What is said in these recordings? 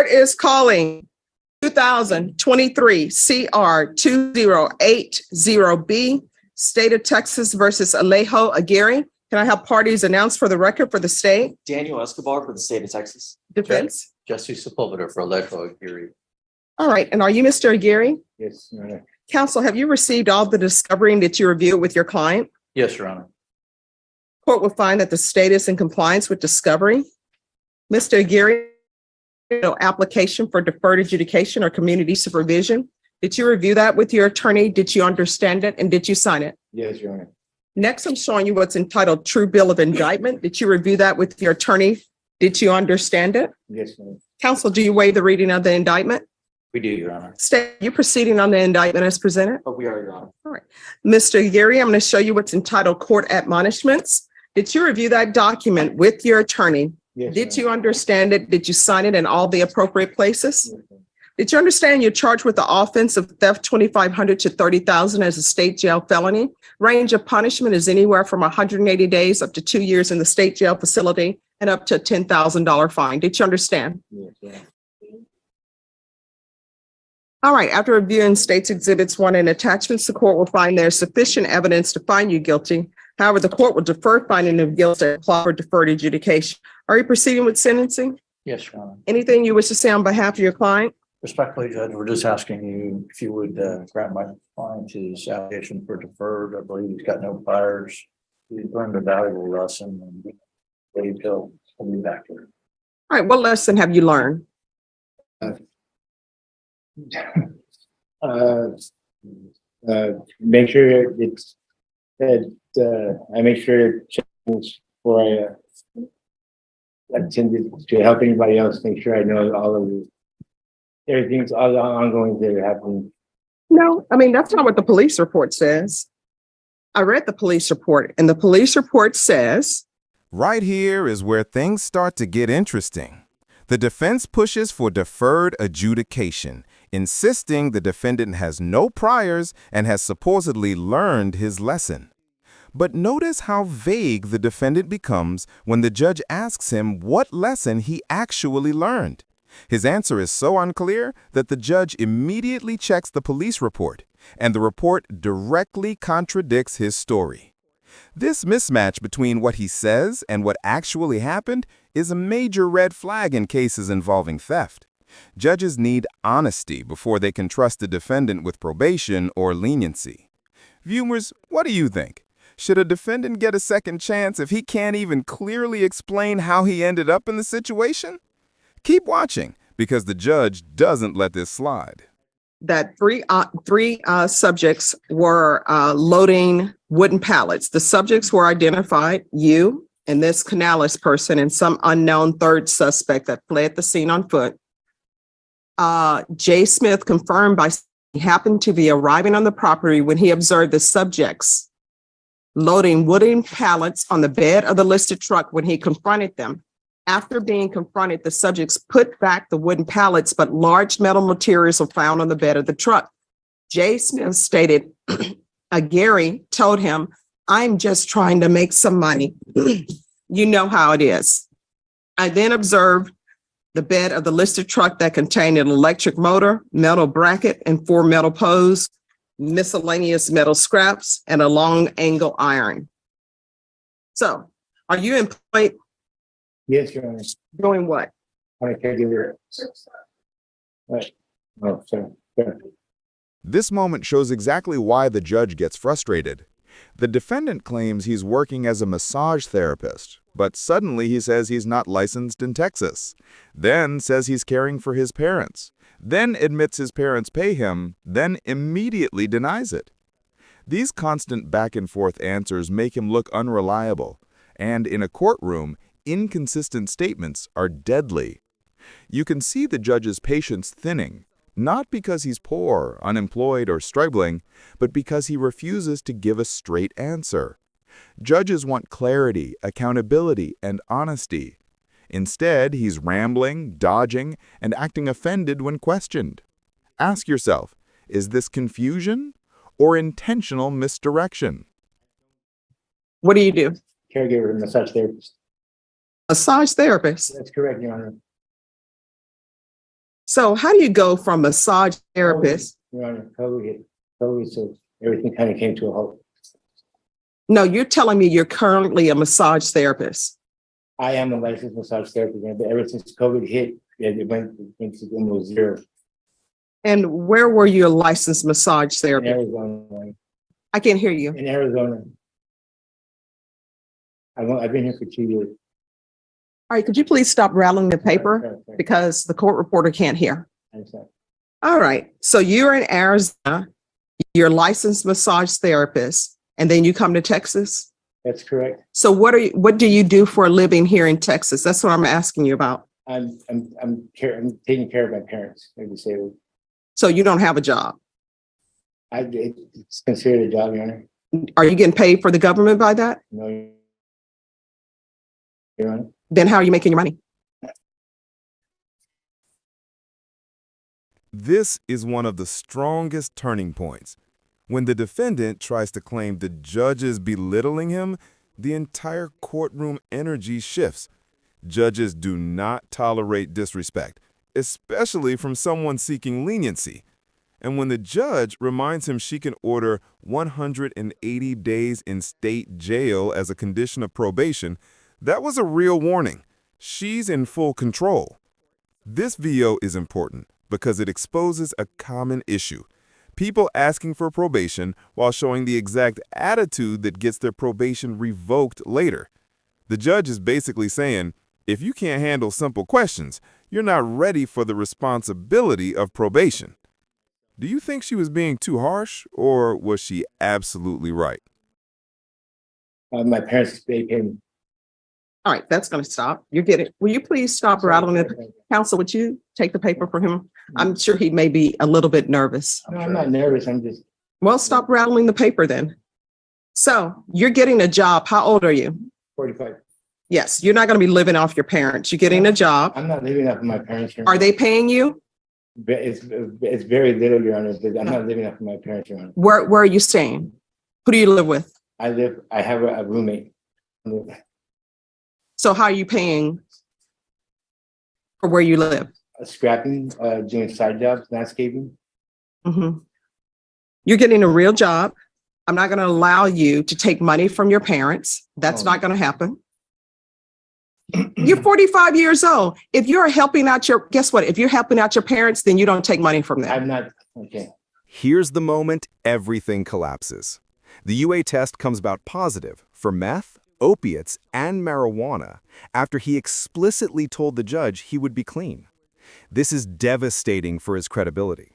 Court is calling 2023 CR 2080B, State of Texas versus Alejo Aguirre. Can I have parties announced for the record for the state? Daniel Escobar for the state of Texas. Defense? Jesse Sepulveda for Alejo Aguirre. All right. And are you Mr. Aguirre? Yes, Your Honor. Counsel, have you received all the discovery that you reviewed with your client? Yes, Your Honor. Court will find that the state is in compliance with discovery. Mr. Aguirre, no application for deferred adjudication or community supervision. Did you review that with your attorney? Did you understand it? And did you sign it? Yes, Your Honor. Next, I'm showing you what's entitled True Bill of Indictment. Did you review that with your attorney? Did you understand it? Yes, Your Honor. Counsel, do you waive the reading of the indictment? We do, Your Honor. State, you proceeding on the indictment as presented? But we are, Your Honor. All right. Mr. Aguirre, I'm going to show you what's entitled Court Admonishments. Did you review that document with your attorney? Yes, Did Your you understand it? Did you sign it in all the appropriate places? Honor. Yes, Did you understand you're charged with the offense of theft 2,500 to 30,000 as a state jail felony? Range of punishment is anywhere from 180 days up to 2 years in the state jail facility and up to a $10,000 fine. Did you understand? Yes, Your Honor. All right. After reviewing states exhibits 1 and attachments, the court will find there's sufficient evidence to find you guilty. However, the court will defer finding of guilt and apply for deferred adjudication. Are you proceeding with sentencing? Yes, Your Honor. Anything you wish to say on behalf of your client? Respectfully, Judge, we're just asking you if you would grant my client his allegation for deferred. I believe he's got no priors. He's learned a valuable lesson and believe he'll be back here. All right. What lesson have you learned? Make sure it's that I make sure to change before I attended to help anybody else. Make sure I know all of the everything's all the ongoing that are happening. No, I mean, that's not what the police report says. I read the police report, and the police report says, right here is where things start to get interesting. The defense pushes for deferred adjudication, insisting the defendant has no priors and has supposedly learned his lesson. But notice how vague the defendant becomes when the judge asks him what lesson he actually learned. His answer is so unclear that the judge immediately checks the police report, and the report directly contradicts his story. This mismatch between what he says and what actually happened is a major red flag in cases involving theft. Judges need honesty before they can trust the defendant with probation or leniency. Viewers, what do you think? Should a defendant get a second chance if he can't even clearly explain how he ended up in the situation? Keep watching, because the judge doesn't let this slide. that three subjects were loading wooden pallets. The subjects were identified, you and this Canales person and some unknown third suspect that fled the scene on foot. Jay Smith confirmed by he happened to be arriving on the property when he observed the subjects loading wooden pallets on the bed of the listed truck when he confronted them. After being confronted, the subjects put back the wooden pallets, but large metal materials were found on the bed of the truck. Jay Smith stated, Aguirre told him, I'm just trying to make some money. You know how it is. I then observed the bed of the listed truck that contained an electric motor, metal bracket, and 4 metal poles, miscellaneous metal scraps, and a long angle iron. So, are you employed? Yes, Your Honor. Doing what? I can't give it. Right. Oh, sorry. This moment shows exactly why the judge gets frustrated. The defendant claims he's working as a massage therapist, but suddenly he says he's not licensed in Texas, then says he's caring for his parents, then admits his parents pay him, then immediately denies it. These constant back-and-forth answers make him look unreliable, and in a courtroom, inconsistent statements are deadly. You can see the judge's patience thinning, not because he's poor, unemployed, or struggling, but because he refuses to give a straight answer. Judges want clarity, accountability, and honesty. Instead, he's rambling, dodging, and acting offended when questioned. Ask yourself, is this confusion or intentional misdirection? What do you do? Caregiver, massage therapist. Massage therapist. That's correct, Your Honor. So how do you go from massage therapist? Your Honor, COVID, so everything kind of came to a halt. No, you're telling me you're currently a massage therapist. I am a licensed massage therapist, but ever since COVID hit, it went to almost zero. And where were you a licensed massage In therapist? Arizona, I can't hear you. in Arizona. I've been here for 2 years. All right, could you please stop rattling the paper because the court reporter can't hear? All right, so you're in Arizona, you're a licensed massage therapist, and then you come to Texas? That's correct. So what do you do for a living here in Texas? That's what I'm asking you about. I'm taking care of my parents. They're disabled. So you don't have a job. It's considered a job, Your Honor. Are you getting paid for the government by that? No, Your Honor. Then how are you making your money? This is one of the strongest turning points. When the defendant tries to claim the judge is belittling him, the entire courtroom energy shifts. Judges do not tolerate disrespect, especially from someone seeking leniency. And when the judge reminds him she can order 180 days in state jail as a condition of probation, that was a real warning. She's in full control. This VO is important because it exposes a common issue. People asking for probation while showing the exact attitude that gets their probation revoked later. The judge is basically saying, if you can't handle simple questions, you're not ready for the responsibility of probation. Do you think she was being too harsh, or was she absolutely right? My parents, they paid me. All right, that's going to stop. You get it. Will you please stop rattling it? Counsel, would you take the paper for him? I'm sure he may be a little bit nervous. No, I'm not nervous. I'm just. Well, stop rattling the paper then. So you're getting a job. How old are you? 45. Yes, you're not going to be living off your parents. You're getting a job. I'm not living off of my parents. Your Are Honor. they paying you? It's very little, Your Honor. But I'm not living off of my parents, Your Honor. Where are you staying? Who do you live with? I have a roommate. So how are you paying for where you live? Scrapping, doing side jobs, landscaping. Mhm. You're getting a real job. I'm not going to allow you to take money from your parents. That's Oh. not going to happen. You're 45 years old. If you're helping out guess what? If you're helping out your parents, then you don't take money from them. I'm not, okay. Here's the moment everything collapses. The UA test comes about positive for meth, opiates, and marijuana after he explicitly told the judge he would be clean. This is devastating for his credibility.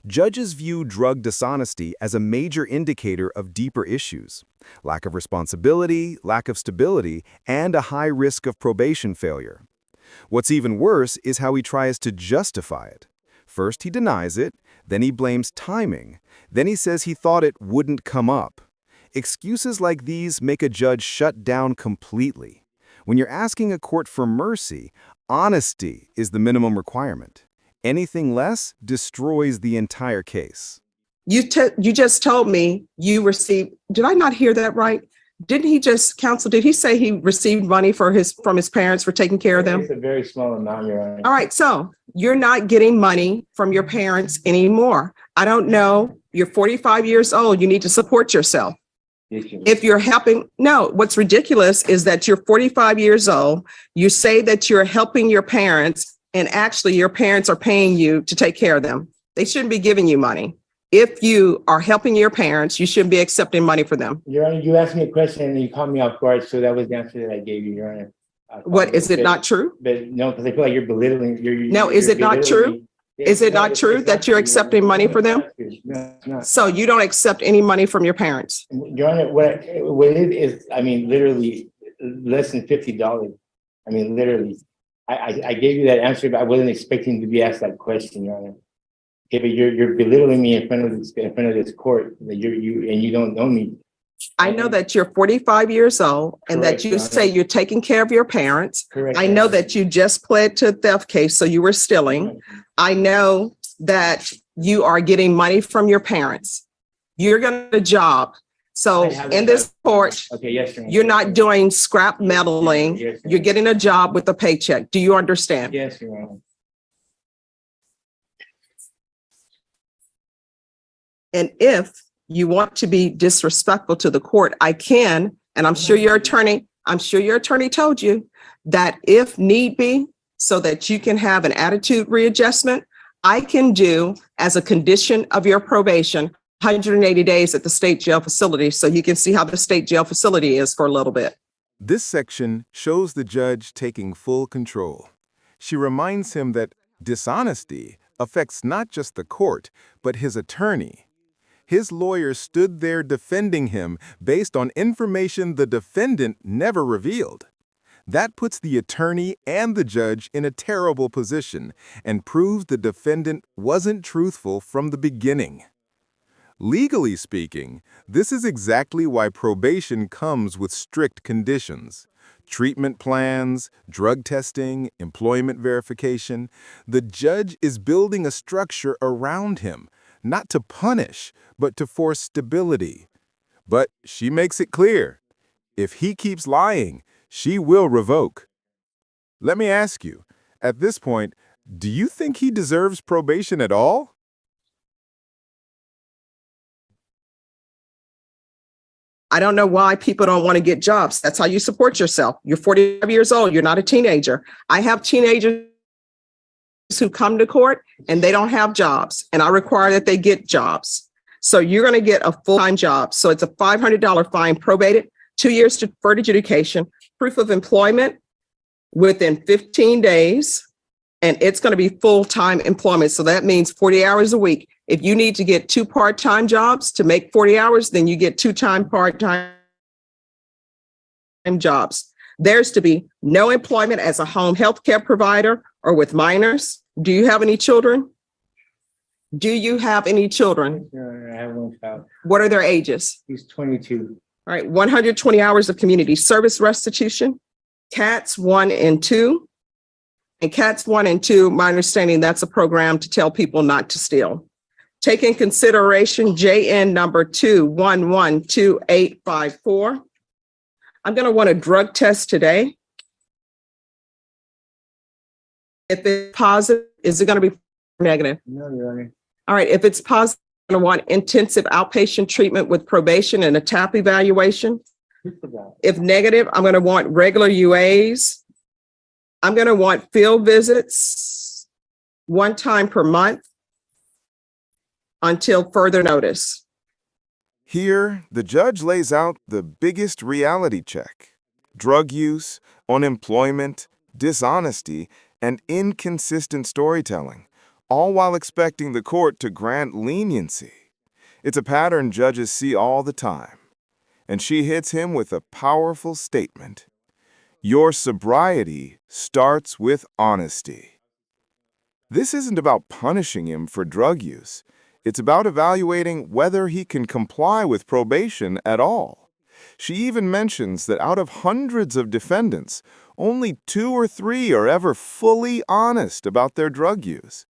Judges view drug dishonesty as a major indicator of deeper issues: lack of responsibility, lack of stability, and a high risk of probation failure. What's even worse is how he tries to justify it. First, he denies it, then he blames timing, then he says he thought it wouldn't come up. Excuses like these make a judge shut down completely. When you're asking a court for mercy, honesty is the minimum requirement. Anything less destroys the entire case. You just told me you received, did I not hear that right? Didn't he just, counsel, did he say he received money from his parents for taking care of them? It's a very small amount, Your Honor. All right, so you're not getting money from your parents anymore. I don't know, you're 45 years old, you need to support yourself. If you're helping, no, what's ridiculous is that you're 45 years old, you say that you're helping your parents, and actually your parents are paying you to take care of them. They shouldn't be giving you money. If you are helping your parents, you shouldn't be accepting money for them. Your Honor, you asked me a question and you called me off guard, so that was the answer that I gave you, Your Honor. What, is it not true? But no, because I feel like you're belittling. No, is it not true? Is it not true that you're accepting money for them? No, it's not. So you don't accept any money from your parents? Your Honor, what it is, I mean, literally less than $50. I mean, literally. I gave you that answer, but I wasn't expecting to be asked that question, Your Honor. Okay, but you're belittling me in front of this court. That you don't know me. I know that you're 45 years old and Correct, that you Your Honor. say you're taking care of your parents. Correct. I know that you just pled to a theft case, so you were stealing. I know that you are getting money from your parents. You're going to get a job. So I have a in this job. court, Okay, yes, Your Honor. you're not doing scrap meddling. Yes, You're getting a job with a paycheck. Do you understand? Yes, Your Honor. And if you want to be disrespectful to the court, I can, and I'm sure your attorney told you that if need be, so that you can have an attitude readjustment, I can do as a condition of your probation, 180 days at the state jail facility, so you can see how the state jail facility is for a little bit. This section shows the judge taking full control. She reminds him that dishonesty affects not just the court, but his attorney. His lawyer stood there defending him based on information the defendant never revealed. That puts the attorney and the judge in a terrible position and proves the defendant wasn't truthful from the beginning. Legally speaking, this is exactly why probation comes with strict conditions. Treatment plans, drug testing, employment verification. The judge is building a structure around him, not to punish, but to force stability. But she makes it clear, if he keeps lying, she will revoke. Let me ask you, at this point, do you think he deserves probation at all? I don't know why people don't want to get jobs. That's how you support yourself. You're 45 years old. You're not a teenager. I have teenagers who come to court and they don't have jobs, and I require that they get jobs. So you're going to get a full-time job. So it's a $500 fine, probated, 2 years deferred adjudication, proof of employment within 15 days, and it's going to be full-time employment. So that means 40 hours a week. If you need to get 2 part-time jobs to make 40 hours, then you get 2 part-time jobs. There's to be no employment as a home health care provider or with minors. Do you have any children? Do you have any children? I have one child. What are their ages? He's 22. All right, 120 hours of community service restitution, CATS 1 and 2. And CATS 1 and 2, my understanding, that's a program to tell people not to steal. Take in consideration JN number 2112854. I'm going to want a drug test today. If it's positive, is it going to be negative? No, Your Honor. All right, if it's positive, I'm going to want intensive outpatient treatment with probation and a TAP evaluation. If negative, I'm going to want regular UAs. I'm going to want field visits 1 time per month until further notice. Here, the judge lays out the biggest reality check: drug use, unemployment, dishonesty, and inconsistent storytelling, all while expecting the court to grant leniency. It's a pattern judges see all the time. And she hits him with a powerful statement: your sobriety starts with honesty. This isn't about punishing him for drug use. It's about evaluating whether he can comply with probation at all. She even mentions that out of hundreds of defendants, only 2 or 3 are ever fully honest about their drug use.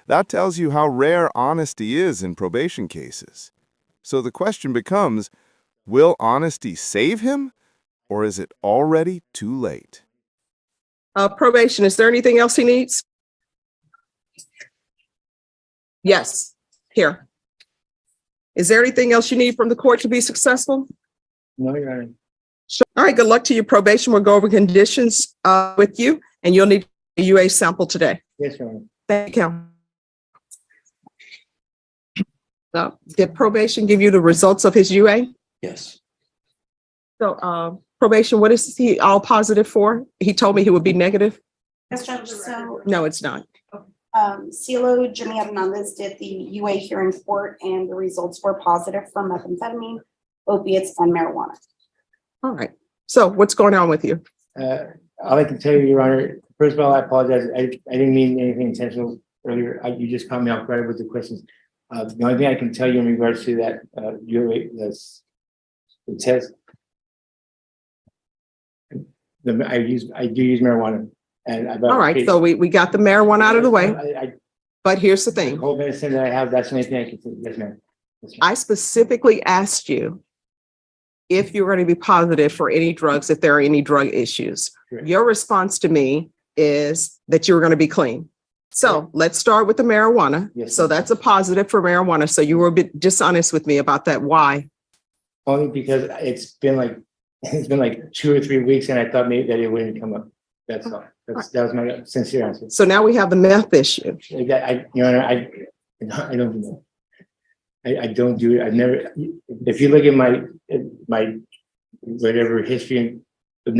That tells you how rare honesty is in probation cases. So the question becomes, will honesty save him, or is it already too late? Probation, is there anything else he needs? Yes, here. Is there anything else you need from the court to be successful? No, Your Honor. Sure. All right, good luck to your probation. We'll go over conditions with you, and you'll need a UA sample today. Yes, Your Honor. Thank you. Did probation give you the results of his UA? Yes. So probation, what is he all positive for? He told me he would be negative. Yes, Judge, so No, it's not. CeeLo Jimmy Hernandez did the UA here in court, and the results were positive for methamphetamine, opiates, and marijuana. All right. So what's going on with you? All I can tell you, Your Honor, first of all, I apologize. I didn't mean anything intentional earlier. You just caught me off guard with the questions. The only thing I can tell you in regards to that, the test, I do use marijuana. And All right. So we got the marijuana out of the way, I but here's the the thing. whole medicine that I have, that's the only thing I can say. Yes, ma'am. Yes, ma'am. I specifically asked you if you're going to be positive for any drugs, if there are any drug issues. Correct. Your response to me is that you're going to be clean. So let's start with the marijuana. Yes, So ma'am. that's a positive for marijuana. So you were a bit dishonest with me about that. Why? Only because it's been like 2 or 3 weeks and I thought maybe that it wouldn't come up. That's all. That was my sincere answer. So now we have the meth issue. Like that, Your Honor, I don't know. I don't do it. I've never, if you look at my whatever history, I've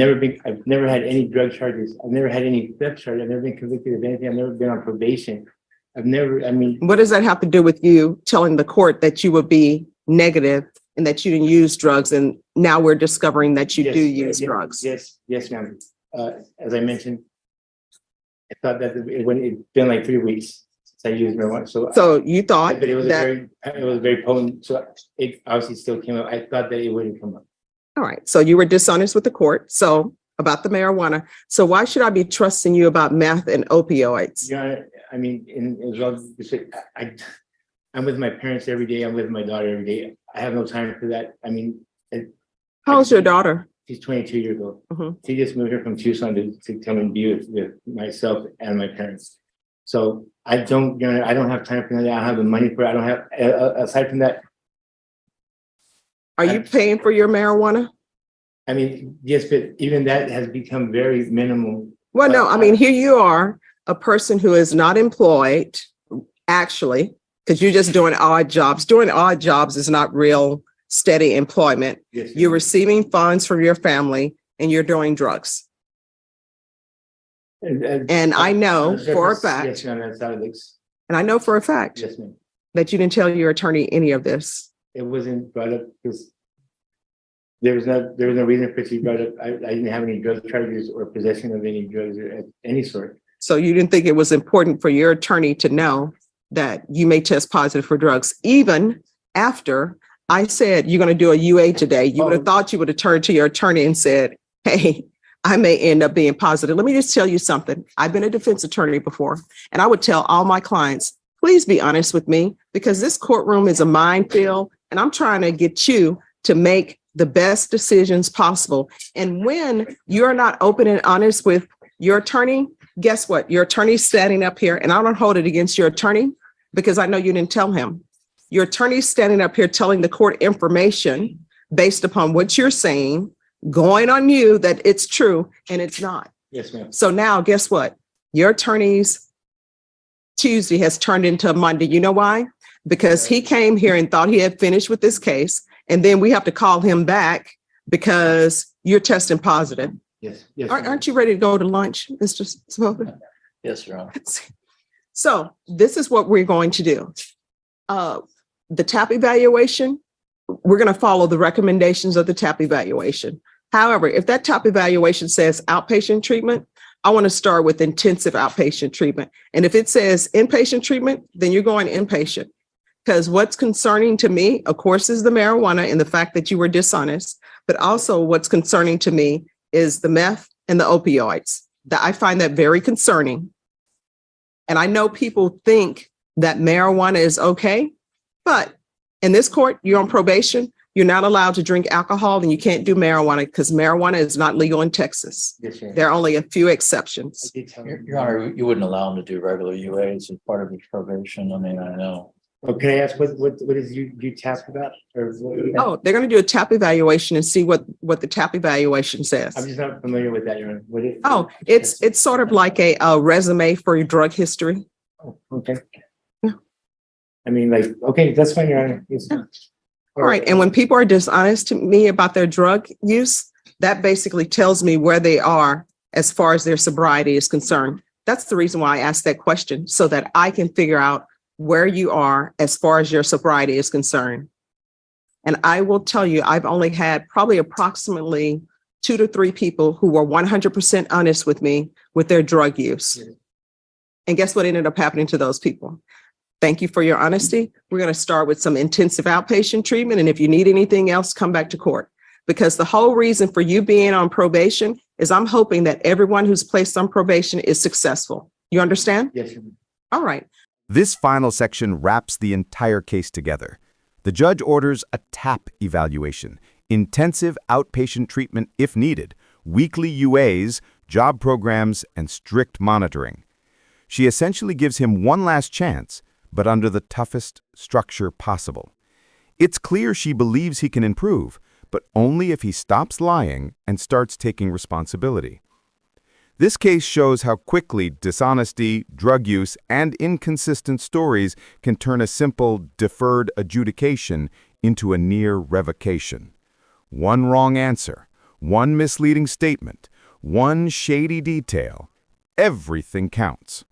never had any drug charges. I've never had any theft charges. I've never been convicted of anything. I've never been on probation. What does that have to do with you telling the court that you would be negative and that you didn't use drugs? And now we're discovering that you Yes, do use drugs. Yes, ma'am. As I mentioned, I thought that it's been like 3 weeks since I used marijuana. So you thought But it was that, it was very potent. So it obviously still came up. I thought that it wouldn't come up. all right, so you were dishonest with the court. So about the marijuana. So why should I be trusting you about meth and opioids? Your Honor, I mean, as well, I'm with my parents every day. I'm with my daughter every day. I have no time for that. I mean, How's your daughter? she's 22 years old. Mhm. She just moved here from Tucson to come and be with myself and my parents. So I don't have time for that. I don't have the money for it. I don't have, aside from that, Are you paying for your marijuana? I mean, yes, but even that has become very minimal. Well, no, I mean, here you are, a person who is not employed, actually, because you're just doing odd jobs. Doing odd jobs is not real steady employment. Yes, You're receiving funds from your family and you're doing drugs. And I know for a Yes, fact, ma'am, that's how it looks. and I know for a fact Yes, ma'am. that you didn't tell your attorney any of this. It wasn't brought up because there was no reason for it to be brought up. I didn't have any drug charges or possession of any drugs or any sort. So you didn't think it was important for your attorney to know that you may test positive for drugs, even after I said you're going to do a UA today. You would have thought you would have turned to your attorney and said, hey, I may end up being positive. Let me just tell you something. I've been a defense attorney before, and I would tell all my clients, please be honest with me, because this courtroom is a minefield, and I'm trying to get you to make the best decisions possible. And when you're not open and honest with your attorney, guess what? Your attorney's standing up here, and I don't hold it against your attorney because I know you didn't tell him. Your attorney's standing up here telling the court information based upon what you're saying, going on you that it's true and it's not. Yes, ma'am. So now guess what? Your attorney's Tuesday has turned into a Monday. You know why? Because he came here and thought he had finished with this case. And then we have to call him back because you're testing positive. Yes. Yes. ma'am. Aren't you ready to go to lunch, Mr. Svoboda? Yes, Your Honor. So this is what we're going to do. The TAP evaluation, we're going to follow the recommendations of the TAP evaluation. However, if that TAP evaluation says outpatient treatment, I want to start with intensive outpatient treatment. And if it says inpatient treatment, then you're going inpatient. Because what's concerning to me, of course, is the marijuana and the fact that you were dishonest. But also what's concerning to me is the meth and the opioids. That I find that very concerning. And I know people think that marijuana is okay, but in this court, you're on probation. You're not allowed to drink alcohol and you can't do marijuana because marijuana is not legal in Texas. Yes, ma'am. There are only a few exceptions. I did tell Your him. Your Honor, you wouldn't allow him to do regular UAs as part of his probation. I mean, I know. Oh, can I ask what is you tapped about? Or what? Oh, they're going to do a TAP evaluation and see what the TAP evaluation I'm says. just not familiar with that, Your Honor. What is? Oh, it's sort of like a resume for your drug history. Oh, okay. Yeah. I mean, like, okay, that's fine, Your Honor. Yes. All right. And when people are dishonest to me about their drug use, that basically tells me where they are as far as their sobriety is concerned. That's the reason why I asked that question, so that I can figure out where you are as far as your sobriety is concerned. And I will tell you, I've only had probably approximately 2 to 3 people who were 100% honest with me with their drug use. And guess what ended up happening to those people? Thank you for your honesty. We're going to start with some intensive outpatient treatment. And if you need anything else, come back to court. Because the whole reason for you being on probation is I'm hoping that everyone who's placed on probation is successful. You understand? Yes, Your Honor. All right. This final section wraps the entire case together. The judge orders a TAP evaluation, intensive outpatient treatment if needed, weekly UAs, job programs, and strict monitoring. She essentially gives him one last chance, but under the toughest structure possible. It's clear she believes he can improve, but only if he stops lying and starts taking responsibility. This case shows how quickly dishonesty, drug use, and inconsistent stories can turn a simple deferred adjudication into a near revocation. One wrong answer, one misleading statement, one shady detail, everything counts.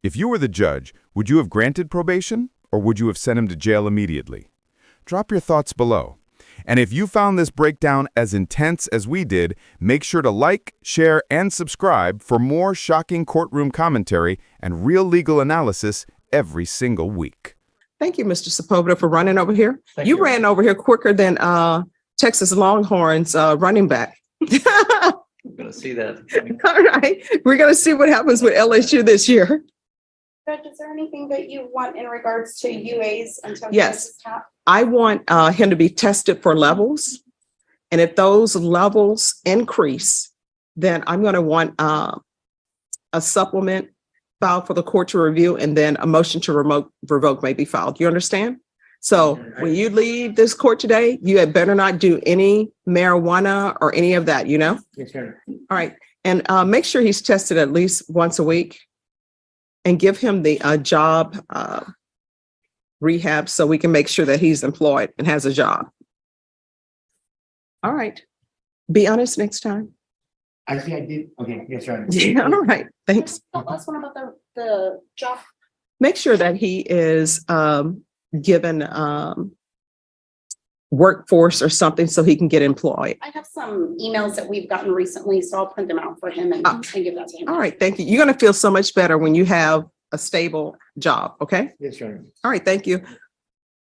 If you were the judge, would you have granted probation, or would you have sent him to jail immediately? Drop your thoughts below. And if you found this breakdown as intense as we did, make sure to like, share, and subscribe for more shocking courtroom commentary and real legal analysis every single week. Thank you, Mr. Sepulveda, for running over here. Thank You you. ran over here quicker than Texas Longhorns running back. I'm gonna see that. All right, we're going to see what happens with LSU this year. Judge, is there anything that you want in regards to UAs until? Yes. this is tapped? I want him to be tested for levels. And if those levels increase, then I'm going to want a supplement filed for the court to review, and then a motion to revoke may be filed. You understand? So when you leave this court today, you had better not do any marijuana or any of that, you know? Yes, sir. All right. And make sure he's tested at least once a week, and give him the job rehab so we can make sure that he's employed and has a job. All right. Be honest next time. Actually, I did. Okay, yes, sir. Yeah, all right. Thanks. The last one about the job. Make sure that he is given workforce or something so he can get employed. I have some emails that we've gotten recently, so I'll print them out for him and give that to him. All right. Thank you. You're going to feel so much better when you have a stable job. Okay. Yes, sir. All right. Thank you.